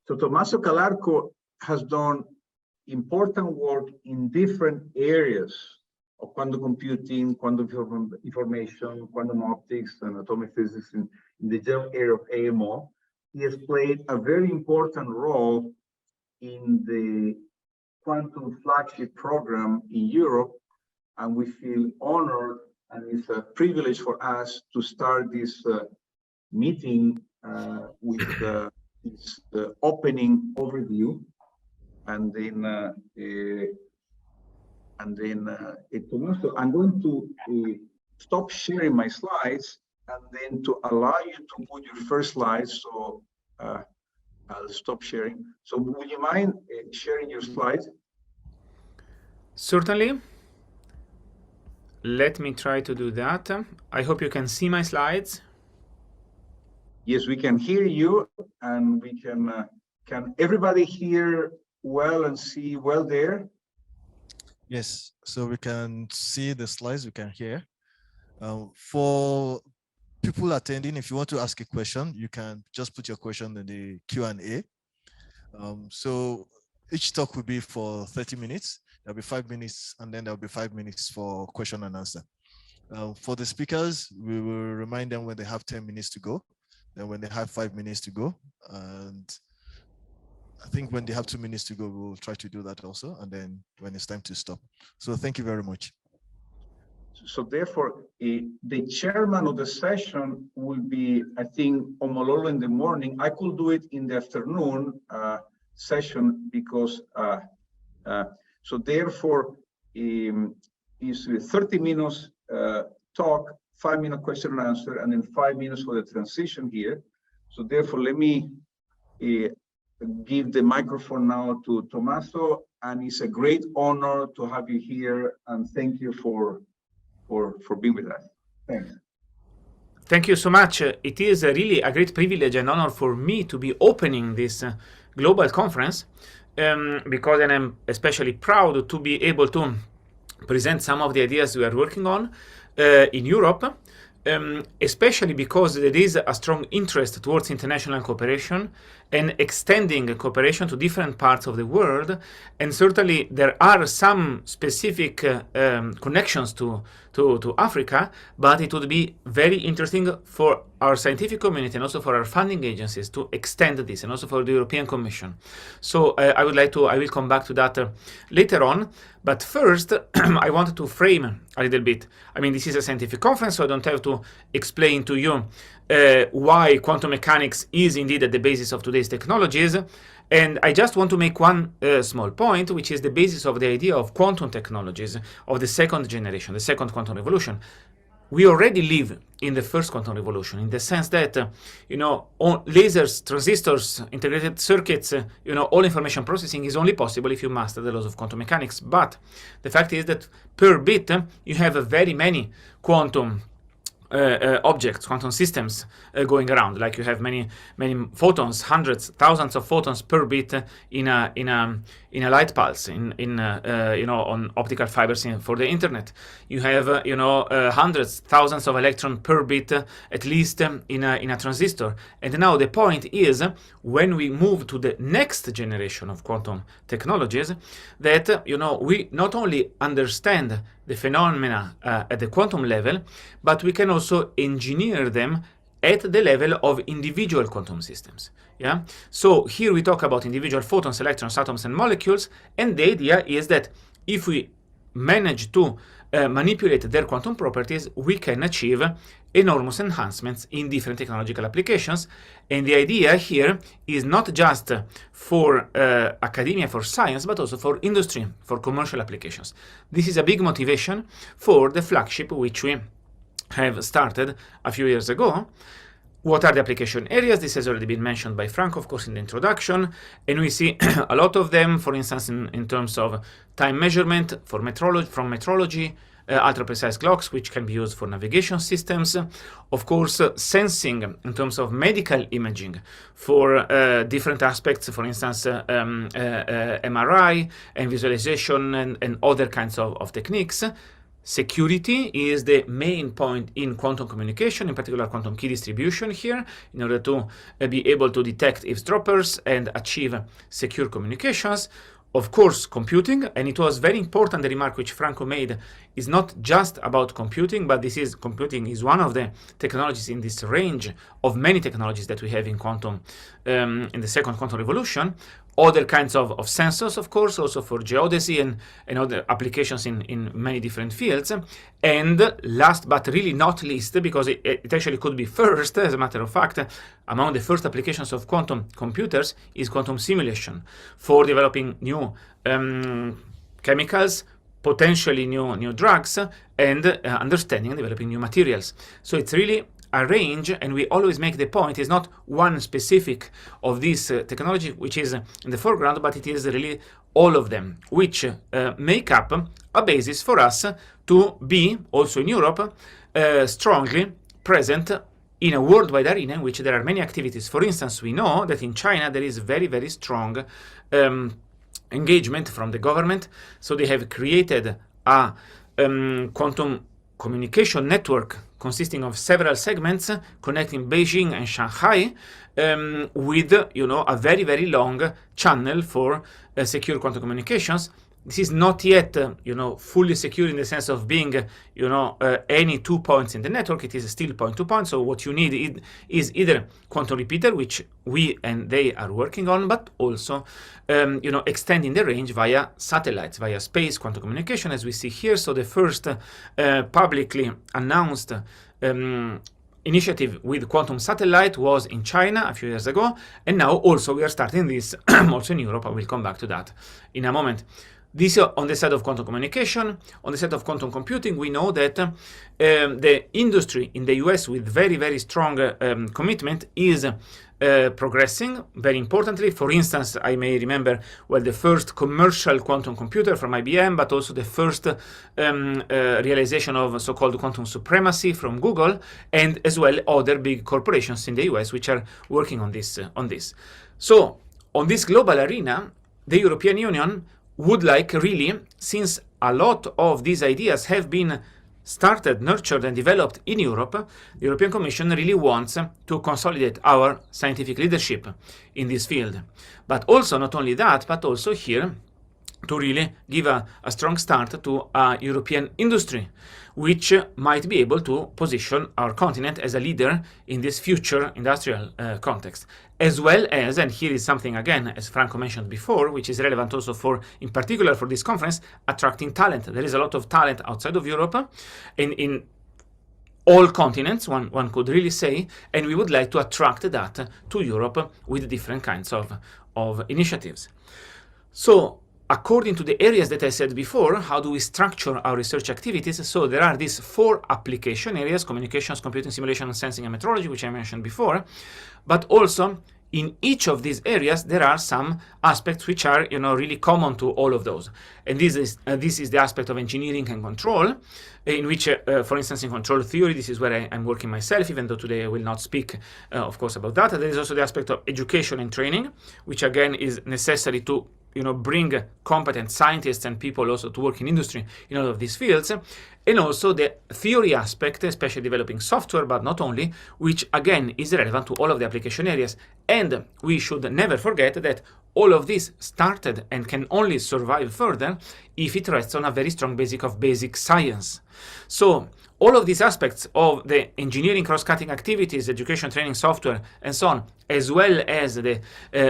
So Tommaso CALARCO has done important work in different areas of quantum computing, quantum information, quantum optics, and atomic physics in the general area of AMO. He has played a very important role in the quantum flagship program in Europe, and we feel honored, and it's a privilege for us to start this meeting with this opening overview, and then Tommaso, I'm going to stop sharing my slides, and then to allow you to put your first slides. So I'll stop sharing. So would you mind sharing your slides? Certainly. Let me try to do that. I hope you can see my slides. Yes, we can hear you, and we can everybody hear well and see well there? Yes, so we can see the slides, we can hear. For people attending, if you want to ask a question, you can just put your question in the Q&A. So each talk will be for 30 minutes. There'll be 5 minutes, and then there'll be 5 minutes for question and answer. For the speakers, we will remind them when they have 10 minutes to go, then when they have 5 minutes to go. And I think when they have 2 minutes to go, we'll try to do that also. And then when it's time to stop. So thank you very much. So therefore, the chairman of the session will be, I think, Omololo in the morning. I could do it in the afternoon session because, so therefore, is 30 minutes talk, 5-minute question and answer, and then 5 minutes for the transition here. So therefore, let me give the microphone now to Tommaso, and it's a great honor to have you here, and thank you for being with us. Thanks. Thank you so much. It is really a great privilege and honor for me to be opening this global conference, because I'm especially proud to be able to present some of the ideas we are working on in Europe, especially because there is a strong interest towards international cooperation and extending cooperation to different parts of the world. And certainly there are some specific connections to Africa, but it would be very interesting for our scientific community and also for our funding agencies to extend this, and also for the European Commission. So I will come back to that later on. But first, I wanted to frame a little bit. I mean, this is a scientific conference, so I don't have to explain to you why quantum mechanics is indeed at the basis of today's technologies. And I just want to make one small point, which is the basis of the idea of quantum technologies of the second generation, the second quantum revolution. We already live in the first quantum revolution, in the sense that, lasers, transistors, integrated circuits, all information processing is only possible if you master the laws of quantum mechanics. But the fact is that per bit, you have very many quantum objects, quantum systems going around. Like you have many photons, hundreds, thousands of photons per bit in a light pulse, on optical fibers for the internet. You have hundreds, thousands of electrons per bit at least in a transistor. And now the point is, when we move to the next generation of quantum technologies, that we not only understand the phenomena at the quantum level, but we can also engineer them at the level of individual quantum systems. Yeah. So here we talk about individual photons, electrons, atoms, and molecules, and the idea is that if we manage to manipulate their quantum properties, we can achieve enormous enhancements in different technological applications. And the idea here is not just for academia, for science, but also for industry, for commercial applications. This is a big motivation for the flagship which we have started a few years ago. What are the application areas? This has already been mentioned by Frank, of course, in the introduction. And we see a lot of them, for instance, in terms of time measurement from metrology, ultra-precise clocks, which can be used for navigation systems. Of course, sensing in terms of medical imaging for different aspects, for instance, MRI and visualization and other kinds of techniques. security is the main point in quantum communication, in particular quantum key distribution here, in order to be able to detect eavesdroppers and achieve secure communications. Of course, computing, and it was very important, the remark which Franco made, is not just about computing, but computing is one of the technologies in this range of many technologies that we have in quantum, in the second quantum revolution. Other kinds of sensors, of course, also for geodesy and other applications in many different fields. And last but really not least, because it actually could be first, as a matter of fact, among the first applications of quantum computers is quantum simulation for developing new chemicals, potentially new drugs, and understanding and developing new materials. So it's really a range, and we always make the point, is not one specific of this technology which is in the foreground, but it is really all of them, which make up a basis for us to be, also in Europe, strongly present in a worldwide arena in which there are many activities. For instance, we know that in China there is very, very strong engagement from the government, so they have created a quantum communication network consisting of several segments connecting Beijing and Shanghai, with a very, very long channel for secure quantum communications. This is not yet fully secure in the sense of being any 2 points in the network. It is still point to point. So what you need is either quantum repeater, which we and they are working on, but also extending the range via satellites, via space quantum communication, as we see here. So the first publicly announced initiative with quantum satellite was in China a few years ago, and now also we are starting this also in Europe. I will come back to that in a moment. This on the side of quantum communication. On the side of quantum computing, we know that the industry in the US with very, very strong commitment is progressing very importantly. For instance, I may remember, well, the first commercial quantum computer from IBM, but also the first realization of so-called quantum supremacy from Google, and as well other big corporations in the US which are working on this. So on this global arena, the European Union would like really, since a lot of these ideas have been started, nurtured, and developed in Europe, the European Commission really wants to consolidate our scientific leadership in this field. But also, not only that, but also here to really give a strong start to a European industry, which might be able to position our continent as a leader in this future industrial context. As well as, and here is something again, as Franco mentioned before, which is relevant also for, in particular for this conference, attracting talent. There is a lot of talent outside of Europe, in all continents, one could really say, and we would like to attract that to Europe with different kinds of initiatives. So, according to the areas that I said before, how do we structure our research activities? So there are these 4 application areas: communications, computing, simulation, sensing, and metrology, which I mentioned before. But also, in each of these areas, there are some aspects which are really common to all of those. And this is the aspect of engineering and control, in which, for instance, in control theory, this is where I'm working myself, even though today I will not speak, of course, about that. There is also the aspect of education and training, which again is necessary to bring competent scientists and people also to work in industry in all of these fields. And also the theory aspect, especially developing software, but not only, which again is relevant to all of the application areas. And we should never forget that all of this started and can only survive further if it rests on a very strong basic of basic science. So all of these aspects of the engineering cross-cutting activities, education, training, software, and so on, as well as the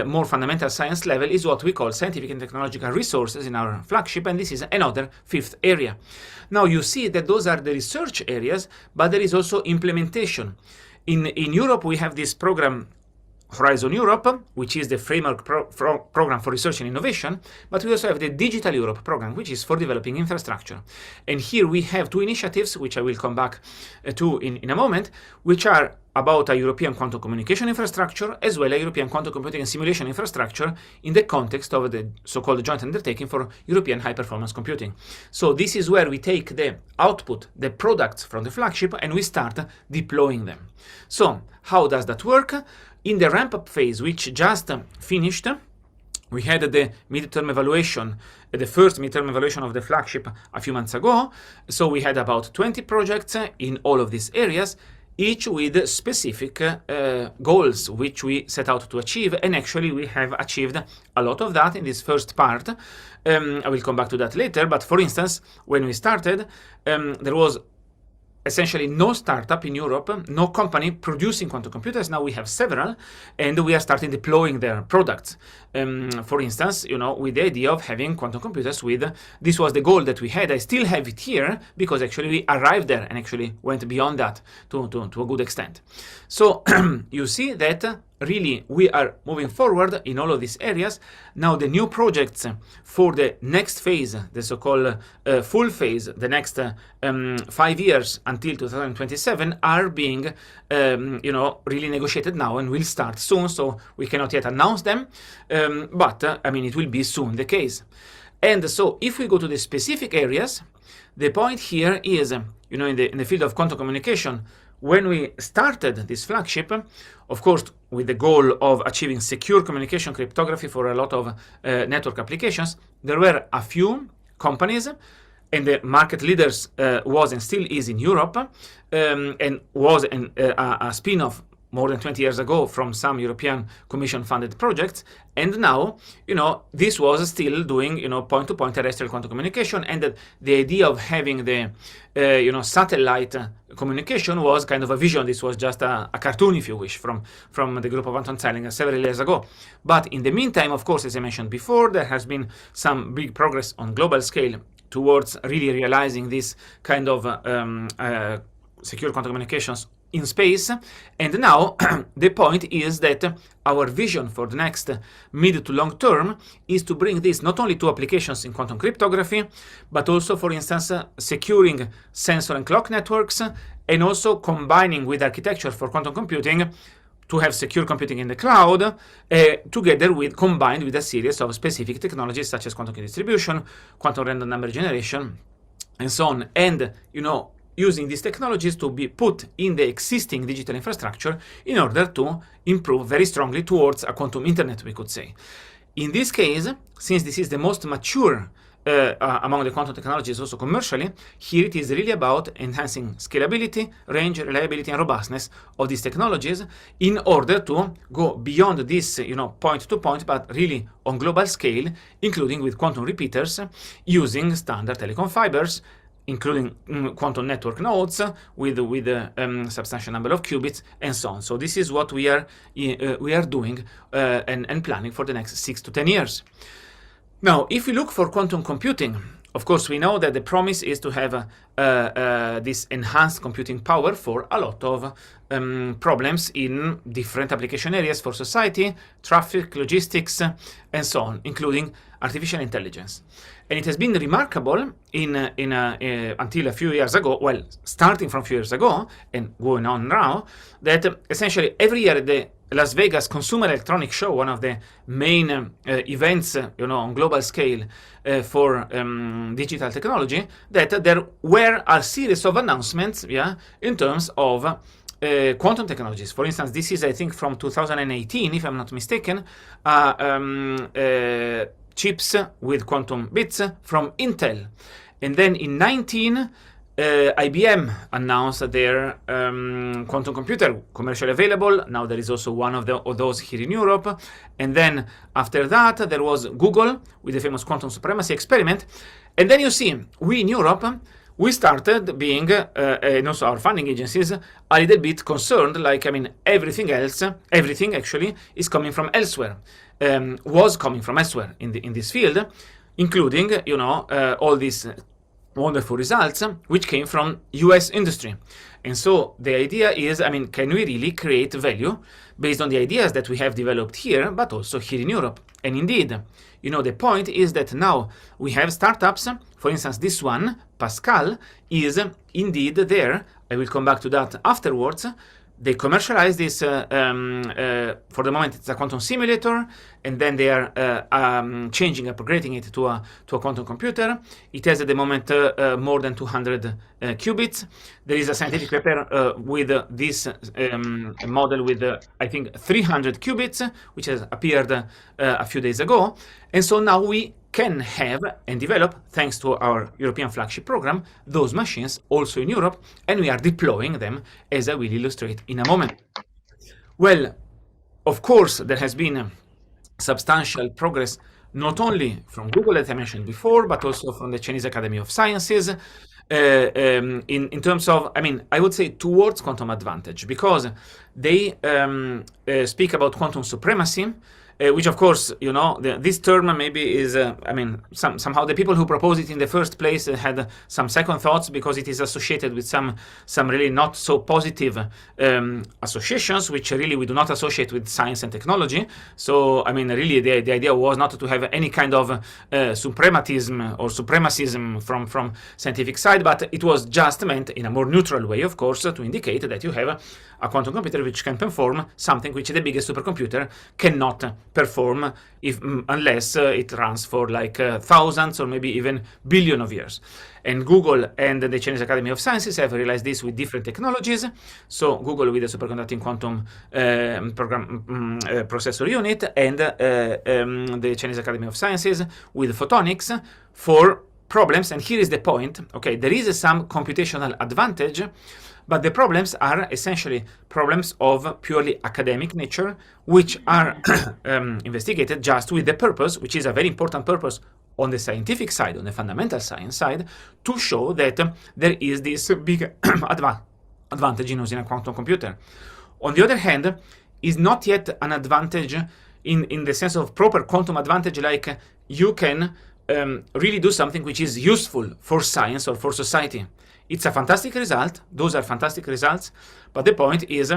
more fundamental science level, is what we call scientific and technological resources in our flagship, and this is another 5th area. Now you see that those are the research areas, but there is also implementation. In Europe, we have this program Horizon Europe, which is the framework program for research and innovation, but we also have the Digital Europe program, which is for developing infrastructure. And here we have 2 initiatives, which I will come back to in a moment, which are about a European quantum communication infrastructure, as well as a European quantum computing and simulation infrastructure in the context of the so-called joint undertaking for European high-performance computing. So this is where we take the output, the products from the flagship, and we start deploying them. So how does that work? In the ramp-up phase, which just finished, We had the midterm evaluation, the first midterm evaluation of the flagship a few months ago. So we had about 20 projects in all of these areas, each with specific goals which we set out to achieve. And actually we have achieved a lot of that in this first part. I will come back to that later. But for instance, when we started, there was essentially no startup in Europe, no company producing quantum computers. Now we have several, and we are starting deploying their products. For instance, with the idea of having quantum computers this was the goal that we had. I still have it here because actually we arrived there and actually went beyond that to a good extent. So you see that really we are moving forward in all of these areas. Now the new projects for the next phase, the so-called full phase, the next 5 years until 2027 are being really negotiated now and will start soon. So we cannot yet announce them, but it will be soon the case. And so if we go to the specific areas, the point here is, in the field of quantum communication, when we started this flagship, of course, with the goal of achieving secure communication cryptography for a lot of network applications, there were a few companies, and the market leaders was and still is in Europe, and was a spin-off more than 20 years ago from some European Commission-funded projects. And now, this was still doing, point-to-point terrestrial quantum communication, and the idea of having the, satellite communication was kind of a vision. This was just a cartoon, if you wish, from the group of Anton Zeilinger several years ago. But in the meantime, of course, as I mentioned before, there has been some big progress on global scale towards really realizing this kind of secure quantum communications in space. And now the point is that our vision for the next mid to long term is to bring this not only to applications in quantum cryptography, but also, for instance, securing sensor and clock networks, and also combining with architecture for quantum computing to have secure computing in the cloud, combined with a series of specific technologies such as quantum key distribution, quantum random number generation, and so on. And, using these technologies to be put in the existing digital infrastructure in order to improve very strongly towards a quantum internet, we could say. In this case, since this is the most mature among the quantum technologies also commercially, here it is really about enhancing scalability, range, reliability, and robustness of these technologies in order to go beyond this, point-to-point, but really on global scale, including with quantum repeaters, using standard telecom fibers, including quantum network nodes with a substantial number of qubits, and so on. So this is what we are doing and planning for the next 6 to 10 years. Now, if we look for quantum computing, of course, we know that the promise is to have this enhanced computing power for a lot of problems in different application areas for society, traffic, logistics, and so on, including artificial intelligence. And it has been remarkable until a few years ago, well, starting from a few years ago and going on now, that essentially every year the Las Vegas Consumer Electronics Show, one of the main events, on global scale for digital technology, that there were a series of announcements, in terms of quantum technologies. For instance, this is, I think, from 2018, if I'm not mistaken, chips with quantum bits from Intel. And then in 19, IBM announced their quantum computer commercially available. Now there is also one of those here in Europe. And then after that, there was Google with the famous quantum supremacy experiment. And then you see, we in Europe, we started being, and also our funding agencies, a little bit concerned, everything actually is coming from elsewhere, was coming from elsewhere in this field, including, all these wonderful results which came from US industry. And so the idea is, can we really create value based on the ideas that we have developed here, but also here in Europe? And indeed, the point is that now we have startups. For instance, this one, Pascal, is indeed there. I will come back to that afterwards, they commercialize this. For the moment, it's a quantum simulator, and then they are changing, upgrading it to a quantum computer. It has at the moment more than 200 qubits. There is a scientific paper with this model with, I think, 300 qubits, which has appeared a few days ago. And so now we can have and develop, thanks to our European flagship program, those machines also in Europe, and we are deploying them, as I will illustrate in a moment. Well, of course, there has been substantial progress, not only from Google, as I mentioned before, but also from the Chinese Academy of Sciences, in terms of, I would say towards quantum advantage, because they speak about quantum supremacy, which of course, this term maybe is, somehow the people who proposed it in the first place had some second thoughts, because it is associated with some really not so positive associations, which really we do not associate with science and technology. So, really the idea was not to have any kind of suprematism or supremacism from scientific side, but it was just meant in a more neutral way, of course, to indicate that you have a quantum computer which can perform something which the biggest supercomputer cannot perform unless it runs for like thousands or maybe even billion of years. And Google and the Chinese Academy of Sciences have realized this with different technologies. So Google with the superconducting quantum processor unit, and the Chinese Academy of Sciences with photonics for problems. And here is the point. Okay, there is some computational advantage, but the problems are essentially problems of purely academic nature, which are investigated just with the purpose, which is a very important purpose on the scientific side, on the fundamental science side, to show that there is this big advantage in using a quantum computer. On the other hand, is not yet an advantage in the sense of proper quantum advantage, like you can really do something which is useful for science or for society. It's a fantastic result. Those are fantastic results. But the point is,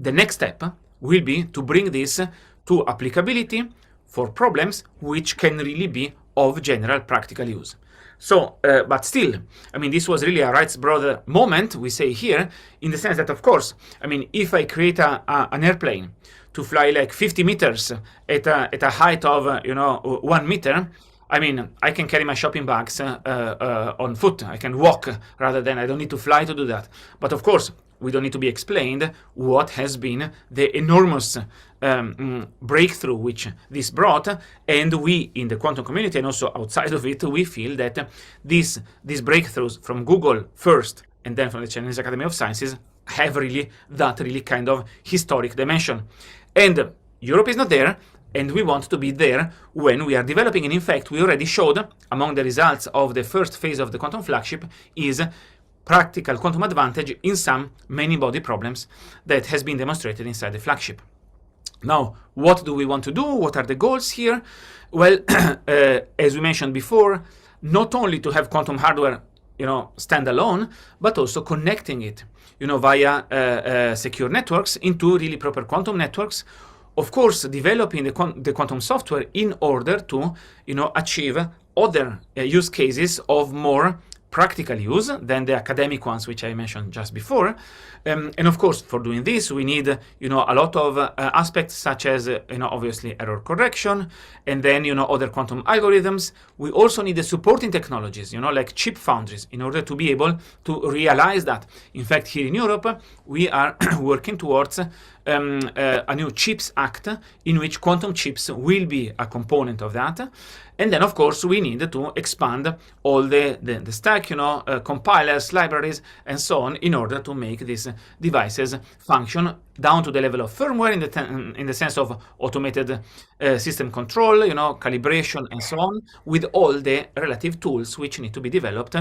the next step will be to bring this to applicability for problems which can really be of general practical use. So, but still, this was really a rights brother moment, we say here, in the sense that, of course, if I create an airplane to fly like 50 meters at a height of, 1 meter, I can carry my shopping bags on foot. I can walk rather than I don't need to fly to do that. But of course, we don't need to be explained what has been the enormous breakthrough which this brought. And we in the quantum community and also outside of it, we feel that these breakthroughs from Google first and then from the Chinese Academy of Sciences have really kind of historic dimension. And Europe is not there, and we want to be there when we are developing. And in fact, we already showed among the results of the first phase of the quantum flagship is practical quantum advantage in some many body problems that has been demonstrated inside the flagship. Now, what do we want to do? What are the goals here? Well, as we mentioned before, not only to have quantum hardware, standalone, but also connecting it, via secure networks into really proper quantum networks. Of course, developing the quantum software in order to, achieve other use cases of more practical use than the academic ones, which I mentioned just before. And of course, for doing this, we need, a lot of aspects such as, obviously error correction, and then, other quantum algorithms. We also need the supporting technologies, like chip foundries, in order to be able to realize that. In fact, here in Europe, we are working towards a new Chips Act in which quantum chips will be a component of that. And then, of course, we need to expand all the stack, compilers, libraries, and so on, in order to make these devices function down to the level of firmware in the sense of automated system control, calibration, and so on, with all the relative tools which need to be developed,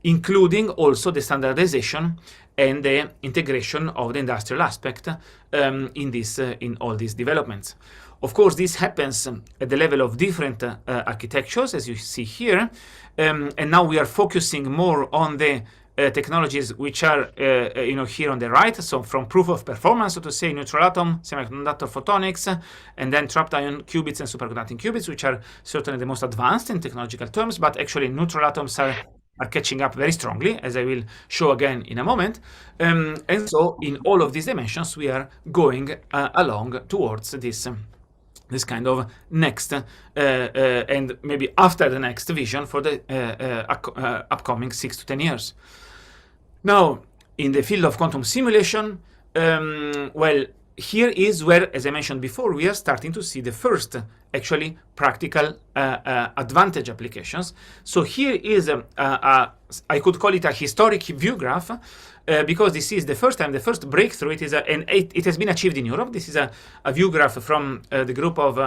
including also the standardization and the integration of the industrial aspect in all these developments. Of course, this happens at the level of different architectures, as you see here, and now we are focusing more on the technologies which are here on the right. So from proof of performance, so to say, neutral atom, semiconductor photonics, and then trapped ion qubits and superconducting qubits, which are certainly the most advanced in technological terms, but actually neutral atoms are are catching up very strongly, as I will show again in a moment. And so in all of these dimensions, we are going along towards this kind of next and maybe after the next vision for the upcoming 6 to 10 years. Now, in the field of quantum simulation, well, here is where, as I mentioned before, we are starting to see the first actually practical advantage applications. So here is I could call it a historic view graph, because this is the first time, the first breakthrough. It is it has been achieved in Europe. This is a view graph from the group of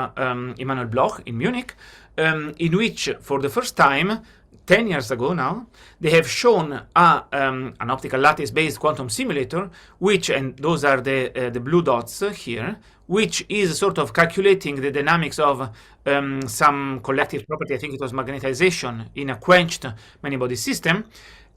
Emanuel Bloch in Munich, in which for the first time, 10 years ago now, they have shown an optical lattice-based quantum simulator, which, and those are the blue dots here, which is sort of calculating the dynamics of some collective property. I think it was magnetization in a quenched many-body system.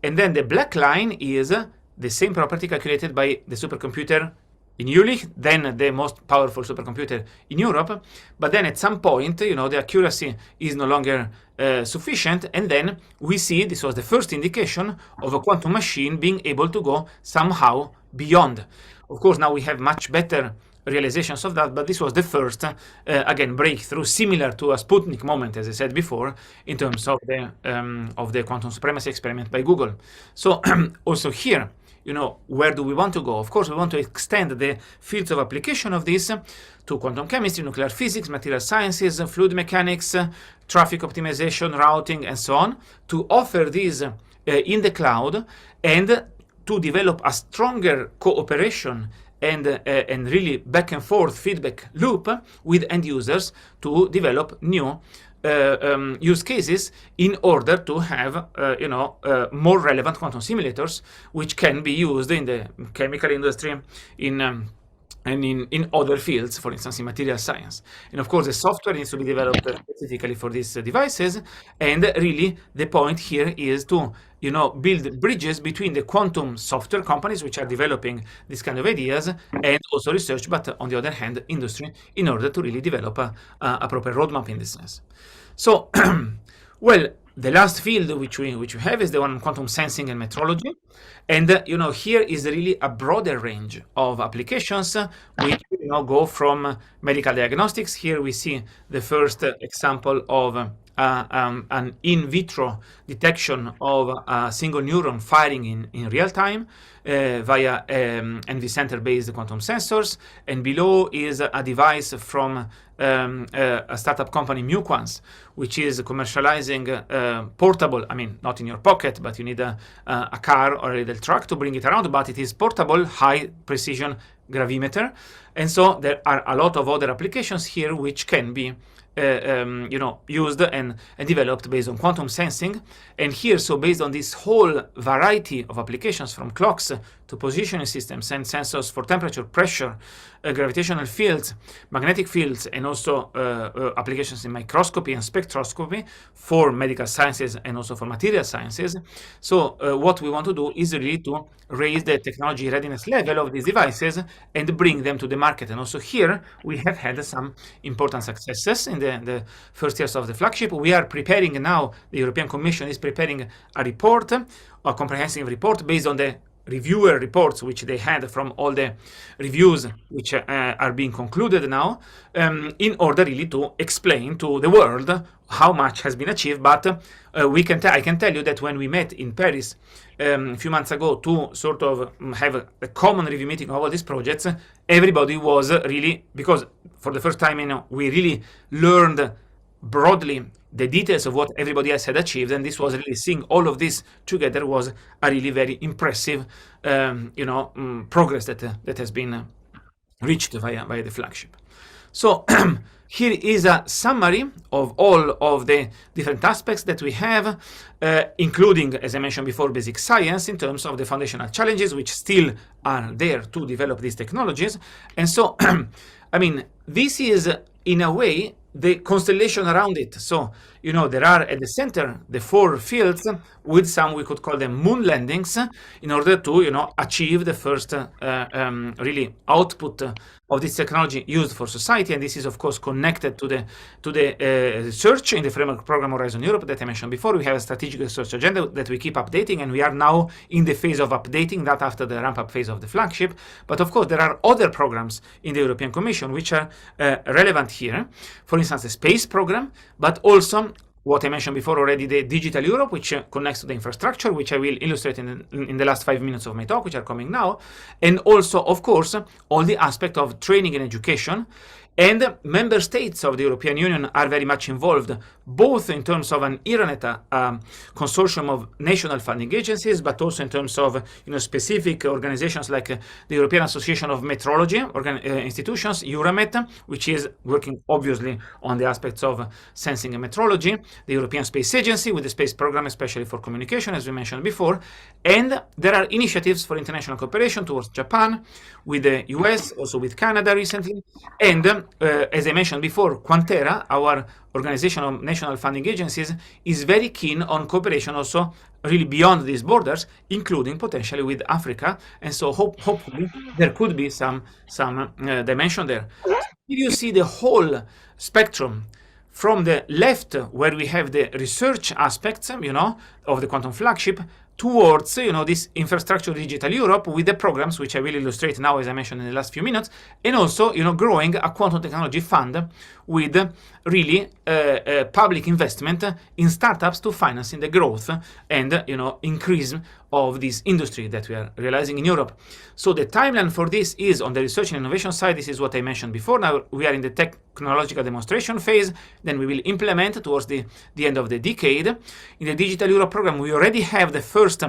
And then the black line is the same property calculated by the supercomputer in Jülich, then the most powerful supercomputer in Europe. But then at some point, the accuracy is no longer sufficient. And then we see this was the first indication of a quantum machine being able to go somehow beyond. Of course, now we have much better realizations of that, but this was the first, again, breakthrough, similar to a Sputnik moment, as I said before, in terms of the quantum supremacy experiment by Google. So also here, where do we want to go? Of course, we want to extend the fields of application of this to quantum chemistry, nuclear physics, material sciences, fluid mechanics, traffic optimization, routing, and so on, to offer these in the cloud and to develop a stronger cooperation and really back and forth feedback loop with end users to develop new use cases in order to have more relevant quantum simulators, which can be used in the chemical industry, and in other fields, for instance, in material science. And of course, the software needs to be developed specifically for these devices. And really, the point here is to build bridges between the quantum software companies, which are developing these kind of ideas, and also research, but on the other hand, industry, in order to really develop a proper roadmap in this sense. So, well, the last field which we have is the one quantum sensing and metrology. And here is really a broader range of applications which go from medical diagnostics. Here we see the first example of an in vitro detection of a single neuron firing in real time via NV center-based quantum sensors. And below is a device from a startup company, Muquans, which is commercializing portable, I mean, not in your pocket, but you need a car or a little truck to bring it around, but it is portable, high precision gravimeter. And so there are a lot of other applications here which can be used and developed based on quantum sensing. And here, so based on this whole variety of applications, from clocks to positioning systems and sensors for temperature, pressure, gravitational fields, magnetic fields, and also applications in microscopy and spectroscopy for medical sciences and also for material sciences. So what we want to do is really to raise the technology readiness level of these devices and bring them to the market. And also here we have had some important successes in the first years of the flagship. We are preparing now, the European Commission is preparing a report, a comprehensive report based on the reviewer reports which they had from all the reviews which are being concluded now, in order really to explain to the world how much has been achieved. But I can tell you that when we met in Paris a few months ago to sort of have a common review meeting of all these projects, everybody was really, because for the first time we really learned broadly the details of what everybody else had achieved, and this was really, seeing all of this together was a really very impressive progress that has been reached via the flagship. So here is a summary of all of the different aspects that we have, including, as I mentioned before, basic science in terms of the foundational challenges which still are there to develop these technologies. And so, I mean, this is in a way the constellation around it. So, there are at the center the 4 fields with some, we could call them moon landings, in order to, achieve the first really output of this technology used for society, and this is of course connected to the research in the framework program Horizon Europe that I mentioned before. We have a strategic research agenda that we keep updating, and we are now in the phase of updating that after the ramp-up phase of the flagship. But of course, there are other programs in the European Commission which are relevant here. For instance, the space program, but also what I mentioned before already, the Digital Europe, which connects to the infrastructure, which I will illustrate in the last 5 minutes of my talk, which are coming now. And also, of course, all the aspect of training and education. And member states of the European Union are very much involved, both in terms of an IRANET consortium of national funding agencies, but also in terms of specific organizations like the European Association of Metrology institutions, EURAMET, which is working obviously on the aspects of sensing and metrology, the European Space Agency with the space program, especially for communication, as we mentioned before. And there are initiatives for international cooperation towards Japan, with the US, also with Canada recently, and as I mentioned before, Quantera, our organization of national funding agencies, is very keen on cooperation also really beyond these borders, including potentially with Africa. And so hopefully there could be some dimension there. Here you see the whole spectrum. From the left, where we have the research aspects, of the quantum flagship, towards, this infrastructure Digital Europe with the programs, which I will illustrate now, as I mentioned in the last few minutes, and also, growing a quantum technology fund with really public investment in startups to finance the growth and, increase of this industry that we are realizing in Europe. So the timeline for this is on the research and innovation side. This is what I mentioned before. Now we are in the technological demonstration phase. Then we will implement towards the end of the decade. In the Digital Europe program, we already have the first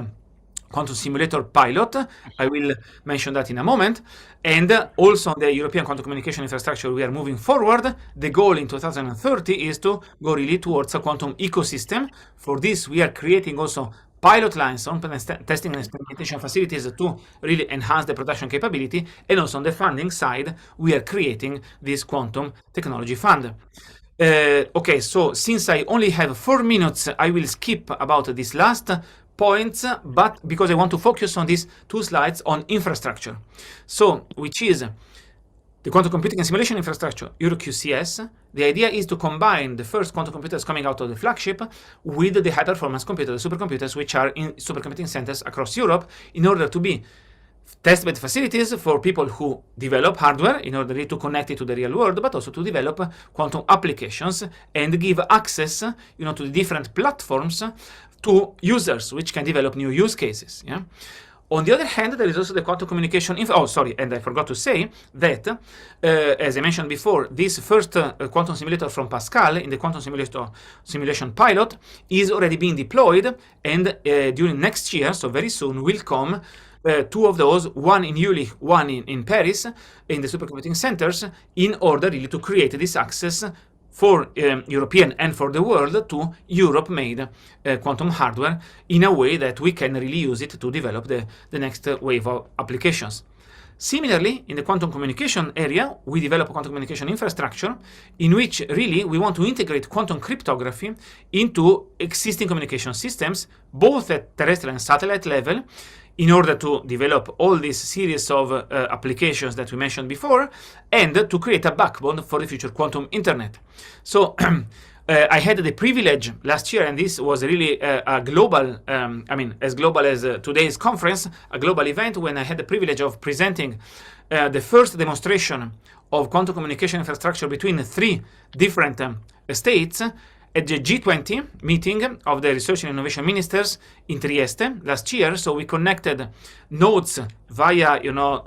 quantum simulator pilot. I will mention that in a moment. And also on the European quantum communication infrastructure, we are moving forward. The goal in 2030 is to go really towards a quantum ecosystem. For this, we are creating also pilot lines, on testing and experimentation facilities to really enhance the production capability. And also on the funding side, we are creating this quantum technology fund. Okay, so since I only have 4 minutes, I will skip about these last points, but because I want to focus on these 2 slides on infrastructure. So, which is the quantum computing and simulation infrastructure, EuroQCS. The idea is to combine the first quantum computers coming out of the flagship with the high-performance computers, the supercomputers, which are in supercomputing centers across Europe, in order to be testbed facilities for people who develop hardware in order to connect it to the real world, but also to develop quantum applications and give access, to the different platforms to users, which can develop new use cases. Yeah. On the other hand, there is also the quantum communication and I forgot to say that, as I mentioned before, this first quantum simulator from Pascal in the quantum simulation pilot is already being deployed, and during next year, so very soon, will come 2 of those, one in Jülich, one in Paris, in the supercomputing centers, in order really to create this access for European and for the world to Europe-made quantum hardware in a way that we can really use it to develop the next wave of applications. Similarly, in the quantum communication area, we develop a quantum communication infrastructure in which really we want to integrate quantum cryptography into existing communication systems, both at terrestrial and satellite level, in order to develop all this series of applications that we mentioned before, and to create a backbone for the future quantum internet. So I had the privilege last year, and this was really a global, as global as today's conference, a global event, when I had the privilege of presenting the first demonstration of quantum communication infrastructure between 3 different states at the G20 meeting of the Research and Innovation Ministers in Trieste last year. So we connected nodes via,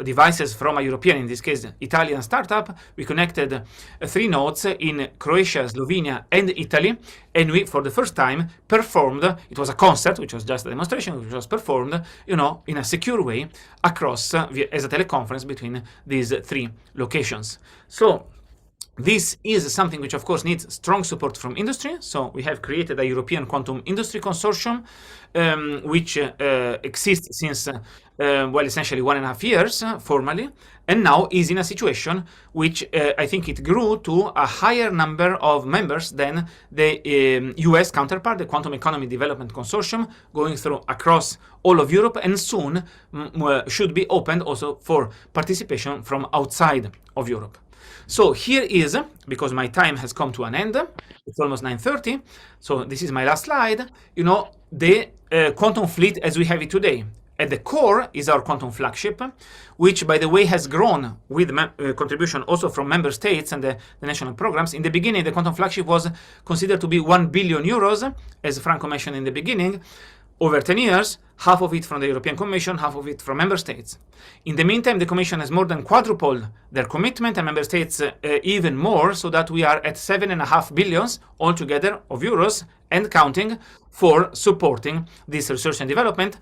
devices from a European, in this case, Italian startup. We connected 3 nodes in Croatia, Slovenia, and Italy. And we, for the first time, performed, it was a concert, which was just a demonstration, which was performed, in a secure way across, as a teleconference between these 3 locations. So, This is something which, of course, needs strong support from industry. So we have created a European Quantum Industry Consortium, which exists since, well, essentially 1.5 years formally, and now is in a situation which I think it grew to a higher number of members than the US counterpart, the Quantum Economy Development Consortium, going through across all of Europe, and soon should be opened also for participation from outside of Europe. So here is, because my time has come to an end, it's almost 9:30, so this is my last slide, the quantum fleet as we have it today. At the core is our quantum flagship, which, by the way, has grown with contribution also from member states and the national programs. In the beginning, the quantum flagship was considered to be 1 billion euros, as Franco mentioned in the beginning. Over 10 years, half of it from the European Commission, half of it from member states. In the meantime, the Commission has more than quadrupled their commitment, and member states even more, so that we are at 7.5 billions altogether of euros and counting for supporting this research and development.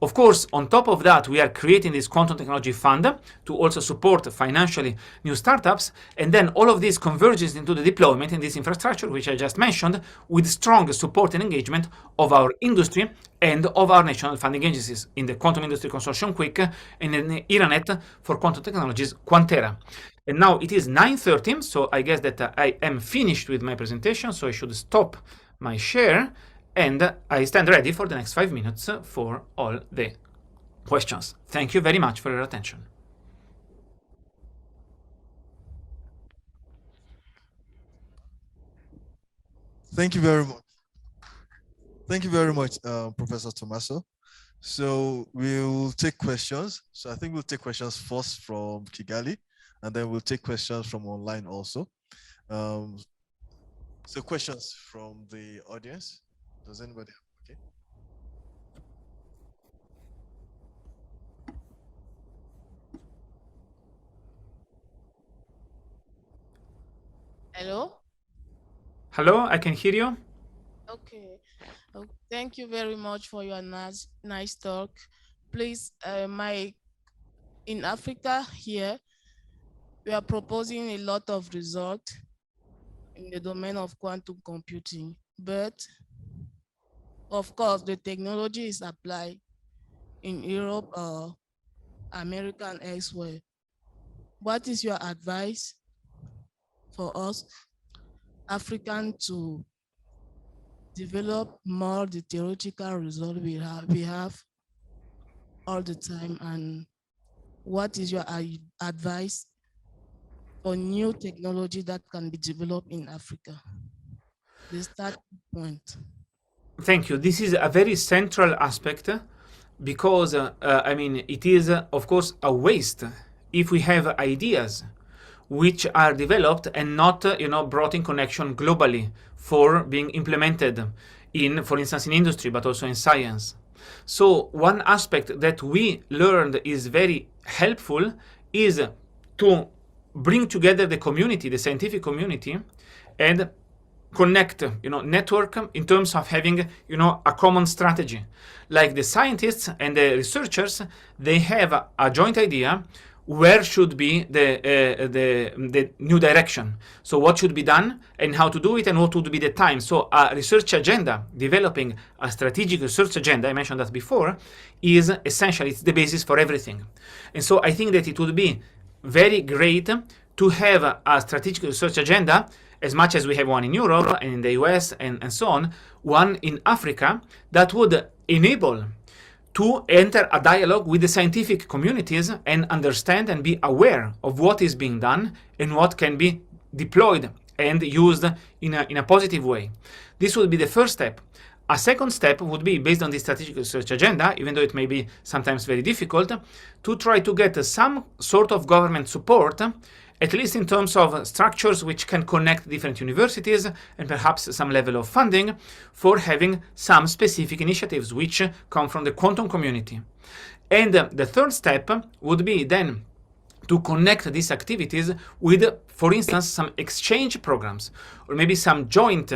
Of course, on top of that, we are creating this quantum technology fund to also support financially new startups. And then all of this converges into the deployment in this infrastructure, which I just mentioned, with strong support and engagement of our industry and of our national funding agencies in the Quantum Industry Consortium QUIC and in the IRANET for quantum technologies Quantera. And now it is 9:30, so I guess that I am finished with my presentation, so I should stop my share. And I stand ready for the next 5 minutes for all the questions. Thank you very much for your attention. Thank you very much. Thank you very much, Professor Tommaso. So we'll take questions. So I think we'll take questions first from Kigali, and then we'll take questions from online also. So questions from the audience. Does anybody have? Okay. Hello? Hello, I can hear you. Okay. Thank you very much for your nice talk. Please, in Africa here, we are proposing a lot of results in the domain of quantum computing, but of course, the technology is applied in Europe or America and elsewhere. What is your advice for us, African, to develop more the theoretical result we have all the time? And what is your advice for new technology that can be developed in Africa? The start point. Thank you. This is a very central aspect because, I mean, it is, of course, a waste if we have ideas which are developed and not, brought in connection globally for being implemented in, for instance, in industry, but also in science. So one aspect that we learned is very helpful is to bring together the community, the scientific community, and connect, network in terms of having, a common strategy. Like the scientists and the researchers, they have a joint idea where should be the new direction. So what should be done and how to do it and what would be the time. So a research agenda, developing a strategic research agenda, I mentioned that before, is essential. It's the basis for everything. And so I think that it would be very great to have a strategic research agenda, as much as we have one in Europe and in the US and so on, one in Africa that would enable to enter a dialogue with the scientific communities and understand and be aware of what is being done and what can be deployed and used in a positive way. This would be the first step. A second step would be, based on the strategic research agenda, even though it may be sometimes very difficult, to try to get some sort of government support, at least in terms of structures which can connect different universities and perhaps some level of funding for having some specific initiatives which come from the quantum community. And the third step would be then to connect these activities with, for instance, some exchange programs or maybe some joint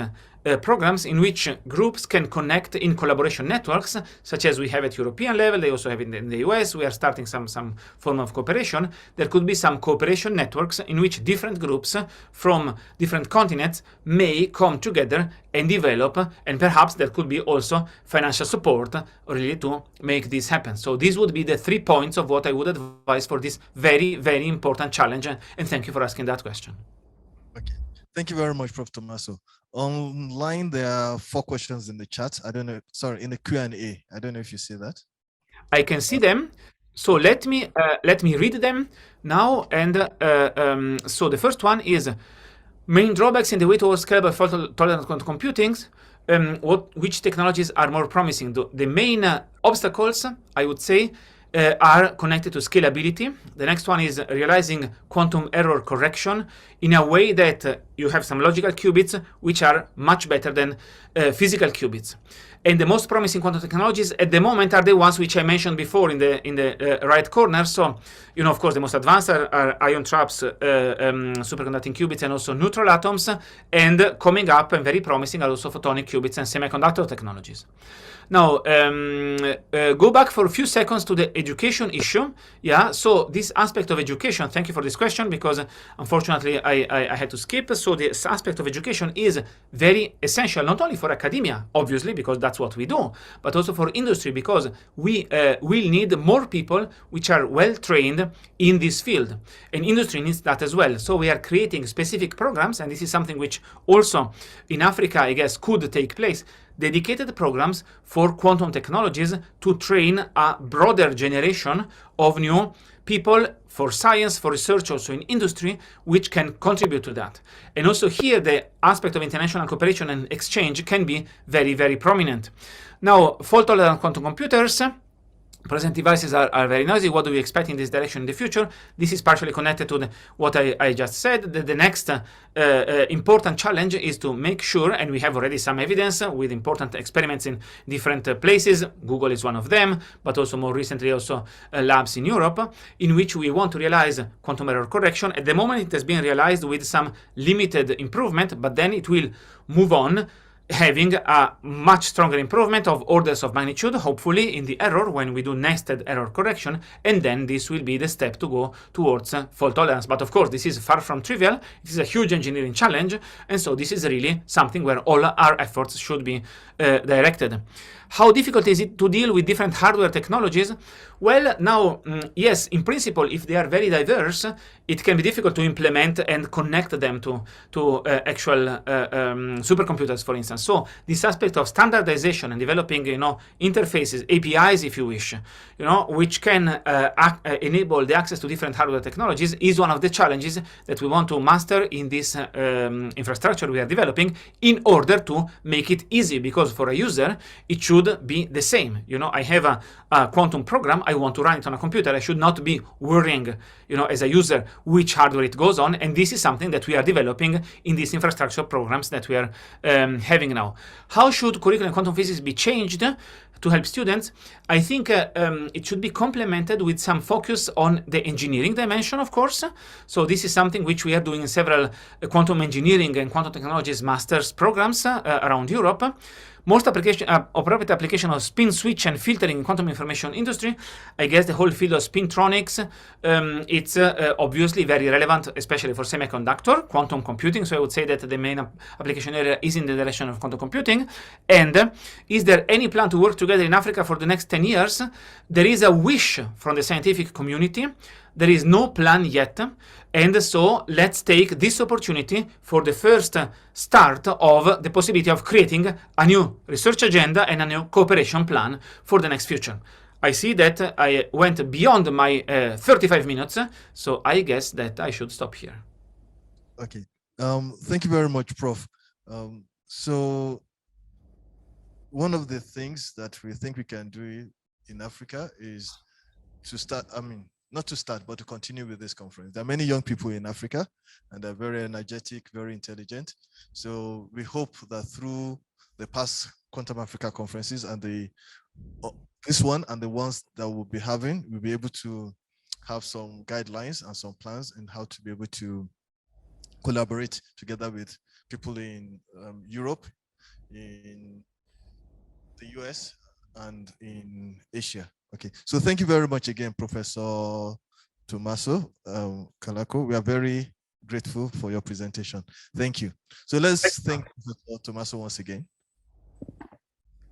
programs in which groups can connect in collaboration networks, such as we have at European level. They also have in the US. We are starting some form of cooperation. There could be some cooperation networks in which different groups from different continents may come together and develop, and perhaps there could be also financial support really to make this happen. So these would be the 3 points of what I would advise for this very, very important challenge, and thank you for asking that question. Okay, thank you very much, Prof. Tommaso. Online, there are 4 questions in the chat. I don't know, sorry, in the Q&A. I don't know if you see that. I can see them. So let me read them now. And so the first one is main drawbacks in the way towards scalable fault-tolerant quantum computing. Which technologies are more promising? The main obstacles, I would say, are connected to scalability. The next one is realizing quantum error correction in a way that you have some logical qubits which are much better than physical qubits. And the most promising quantum technologies at the moment are the ones which I mentioned before in the right corner. So, of course, the most advanced are ion traps, superconducting qubits, and also neutral atoms. And coming up and very promising are also photonic qubits and semiconductor technologies. Now, go back for a few seconds to the education issue. Yeah, so this aspect of education, thank you for this question, because unfortunately I had to skip. So this aspect of education is very essential, not only for academia, obviously, because that's what we do, but also for industry, because we will need more people which are well trained in this field, and industry needs that as well. So we are creating specific programs, and this is something which also in Africa, I guess, could take place, dedicated programs for quantum technologies to train a broader generation of new people for science, for research, also in industry, which can contribute to that. And also here, the aspect of international cooperation and exchange can be very, very prominent. Now, fault-tolerant quantum computers. Present devices are very noisy. What do we expect in this direction in the future? This is partially connected to what I just said. The next important challenge is to make sure, and we have already some evidence with important experiments in different places. Google is one of them, but also more recently also labs in Europe, in which we want to realize quantum error correction. At the moment, it has been realized with some limited improvement, but then it will move on, having a much stronger improvement of orders of magnitude, hopefully, in the error when we do nested error correction, and then this will be the step to go towards fault tolerance. But of course, this is far from trivial. It is a huge engineering challenge, and so this is really something where all our efforts should be directed. How difficult is it to deal with different hardware technologies? Well, now, yes, in principle, if they are very diverse, it can be difficult to implement and connect them to actual supercomputers, for instance. So this aspect of standardization and developing, interfaces, APIs, if you wish, which can enable the access to different hardware technologies, is one of the challenges that we want to master in this infrastructure we are developing, in order to make it easy, because for a user, it should be the same. I have a quantum program. I want to run it on a computer. I should not be worrying, as a user, which hardware it goes on. And this is something that we are developing in these infrastructure programs that we are having now. How should curriculum in quantum physics be changed to help students? I think it should be complemented with some focus on the engineering dimension, of course. So this is something which we are doing in several quantum engineering and quantum technologies masters programs around Europe. Most appropriate application of spin switch and filtering in quantum information industry. I guess the whole field of spintronics, it's obviously very relevant, especially for semiconductor quantum computing. So I would say that the main application area is in the direction of quantum computing. And is there any plan to work together in Africa for the next 10 years? There is a wish from the scientific community. There is no plan yet. And so let's take this opportunity for the first start of the possibility of creating a new research agenda and a new cooperation plan for the next future. I see that I went beyond my 35 minutes, so I guess that I should stop here. Okay. Thank you very much, Prof. So one of the things that we think we can do in Africa is to start, not to start, but to continue with this conference. There are many young people in Africa, and they're very energetic, very intelligent. So we hope that through the past Quantum Africa conferences and this one and the ones that we'll be having, we'll be able to have some guidelines and some plans in how to be able to collaborate together with people in Europe, in the US and in Asia. Okay, so thank you very much again, Professor TOMMASO, CALARCO. We are very grateful for your presentation. Thank you. So let's thank Professor TOMMASO once again.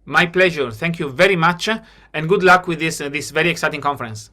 My pleasure. Thank you very much, and good luck with this very exciting conference.